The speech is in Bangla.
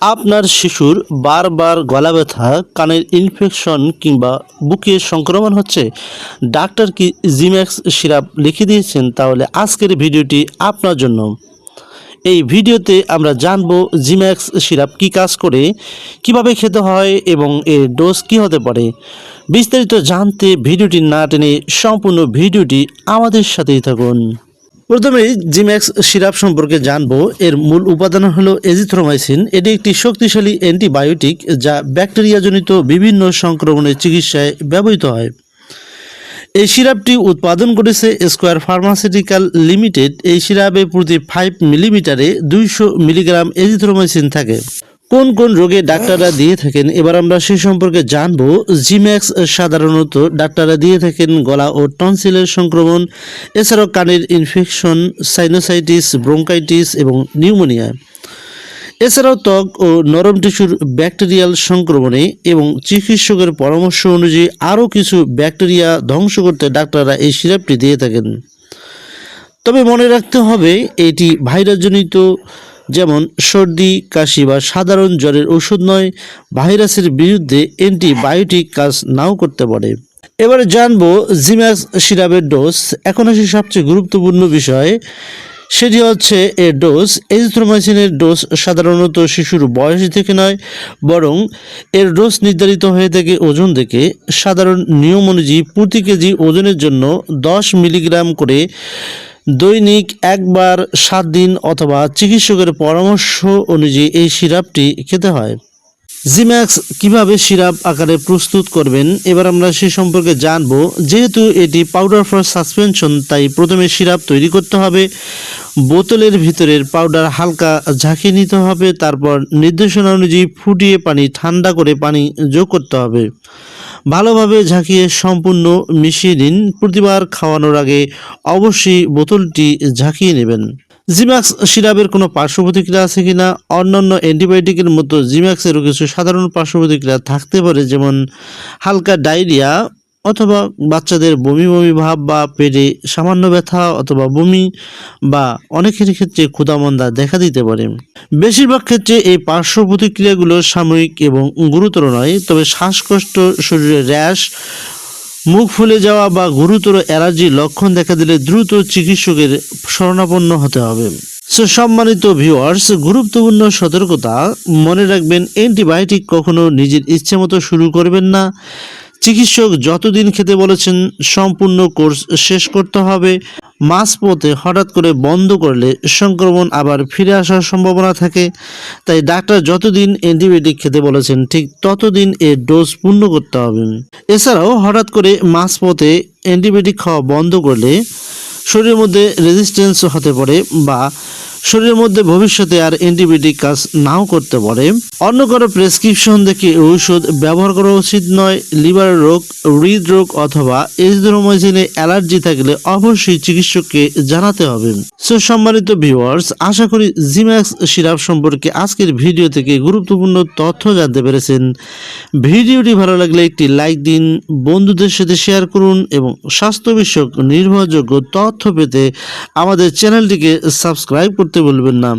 আপনার শিশুর বারবার গলা ব্যথা, কানের ইনফেকশন কিংবা বুকে সংক্রমণ হচ্ছে, ডাক্তার কি জিম্যাক্স সিরাপ লিখে দিয়েছেন? তাহলে আজকের ভিডিওটি আপনার জন্য। এই ভিডিওতে আমরা জানব জিম্যাক্স সিরাপ কী কাজ করে, কিভাবে খেতে হয় এবং এর ডোজ কী হতে পারে। বিস্তারিত জানতে ভিডিওটি না টেনে সম্পূর্ণ ভিডিওটি আমাদের সাথেই থাকুন। প্রথমেই জিম্যাক্স সিরাপ সম্পর্কে জানবো। এর মূল উপাদান হলো এজিথ্রোমাইসিন। এটি একটি শক্তিশালী অ্যান্টিবায়োটিক যা ব্যাকটেরিয়াজনিত বিভিন্ন সংক্রমণের চিকিৎসায় ব্যবহৃত হয়। এই সিরাপটি উৎপাদন করেছে স্কোয়ার ফার্মাসিউটিক্যাল লিমিটেড। এই সিরাপে প্রতি 5 মিলিমিটারে 200 মিলিগ্রাম এজিথ্রোমাইসিন থাকে। কোন কোন রোগে ডাক্তাররা দিয়ে থাকেন, এবার আমরা সে সম্পর্কে জানবো। জিম্যাক্স সাধারণত ডাক্তাররা দিয়ে থাকেন গলা ও টনসিলের সংক্রমণ, এছাড়াও কানের ইনফেকশন, সাইনোসাইটিস, ব্রঙ্কাইটিস এবং নিউমোনিয়া। এছাড়াও ত্বক ও নরম টিস্যুর ব্যাকটেরিয়াল সংক্রমণে এবং চিকিৎসকের পরামর্শ অনুযায়ী আরও কিছু ব্যাকটেরিয়া ধ্বংস করতে ডাক্তাররা এই সিরাপটি দিয়ে থাকেন। তবে মনে রাখতে হবে, এটি ভাইরাসজনিত, যেমন সর্দি, কাশি বা সাধারণ জ্বরের ওষুধ নয়। ভাইরাসের বিরুদ্ধে অ্যান্টিবায়োটিক কাজ নাও করতে পারে। এবারে জানবো জিম্যাক্স সিরাপের ডোজ। এখন আসি সবচেয়ে গুরুত্বপূর্ণ বিষয়, সেটি হচ্ছে এর ডোজ। এজিথ্রোমাইসিনের ডোজ সাধারণত শিশুর বয়স থেকে নয়, বরং এর ডোজ নির্ধারিত হয়ে থাকে ওজন থেকে। সাধারণ নিয়ম অনুযায়ী প্রতি কেজি ওজনের জন্য 10 মিলিগ্রাম করে দৈনিক একবার 7 দিন অথবা চিকিৎসকের পরামর্শ অনুযায়ী এই সিরাপটি খেতে হয়। জিম্যাক্স কিভাবে সিরাপ আকারে প্রস্তুত করবেন, এবার আমরা সে সম্পর্কে জানব। যেহেতু এটি পাউডার ফর সাসপেনশন, তাই প্রথমে সিরাপ তৈরি করতে হবে। বোতলের ভিতরের পাউডার হালকা ঝাঁকিয়ে নিতে হবে, তারপর নির্দেশনা অনুযায়ী ফুটিয়ে পানি ঠান্ডা করে পানি যোগ করতে হবে। ভালোভাবে ঝাঁকিয়ে সম্পূর্ণ মিশিয়ে দিন। প্রতিবার খাওয়ানোর আগে অবশ্যই বোতলটি ঝাঁকিয়ে নেবেন। জিম্যাক্স সিরাপের কোনো পার্শ্ব প্রতিক্রিয়া আছে কিনা? অন্যান্য অ্যান্টিবায়োটিকের মতো জিম্যাক্সেরও কিছু সাধারণ পার্শ্ব প্রতিক্রিয়া থাকতে পারে, যেমন হালকা ডায়রিয়া অথবা বাচ্চাদের বমি বমি ভাব বা পেটে সামান্য ব্যথা অথবা বমি, বা অনেকের ক্ষেত্রে ক্ষুধামন্দা দেখা দিতে পারে। বেশিরভাগ ক্ষেত্রে এই পার্শ্ব প্রতিক্রিয়াগুলো সাময়িক এবং গুরুতর নয়, তবে শ্বাসকষ্ট, শরীরে র্যাশ, মুখ ফুলে যাওয়া বা গুরুতর অ্যালার্জির লক্ষণ দেখা দিলে দ্রুত চিকিৎসকের শরণাপন্ন হতে হবে। সম্মানিত ভিউয়ার্স, গুরুত্বপূর্ণ সতর্কতা, মনে রাখবেন অ্যান্টিবায়োটিক কখনো নিজের ইচ্ছে মতো শুরু করবেন না। চিকিৎসক যতদিন খেতে বলেছেন সম্পূর্ণ কোর্স শেষ করতে হবে। মাঝপথে হঠাৎ করে বন্ধ করলে সংক্রমণ আবার ফিরে আসার সম্ভাবনা থাকে। তাই ডাক্তার যতদিন অ্যান্টিবায়োটিক খেতে বলেছেন ঠিক ততদিন এর ডোজ পূর্ণ করতে হবে। এছাড়াও হঠাৎ করে মাঝপথে অ্যান্টিবায়োটিক খাওয়া বন্ধ করলে শরীরের মধ্যে রেজিস্ট্যান্স হতে পারে বা শরীরের মধ্যে ভবিষ্যতে আর অ্যান্টিবায়োটিক কাজ নাও করতে পারে। অন্য কারো প্রেসক্রিপশন দেখে ঔষধ ব্যবহার করা উচিত নয়। লিভার রোগ, হৃদরোগ অথবা এজিথ্রোমাইসিনে অ্যালার্জি থাকলে অবশ্যই চিকিৎসককে জানাতে হবে। সম্মানিত ভিউয়ার্স, আশা করি জিম্যাক্স সিরাপ সম্পর্কে আজকের ভিডিও থেকে গুরুত্বপূর্ণ তথ্য জানতে পেরেছেন। ভিডিওটি ভালো লাগলে একটি লাইক দিন, বন্ধুদের সাথে শেয়ার করুন এবং স্বাস্থ্য বিষয়ক নির্ভরযোগ্য তথ্য পেতে আমাদের চ্যানেলটিকে সাবস্ক্রাইব করতে ভুলবেন না।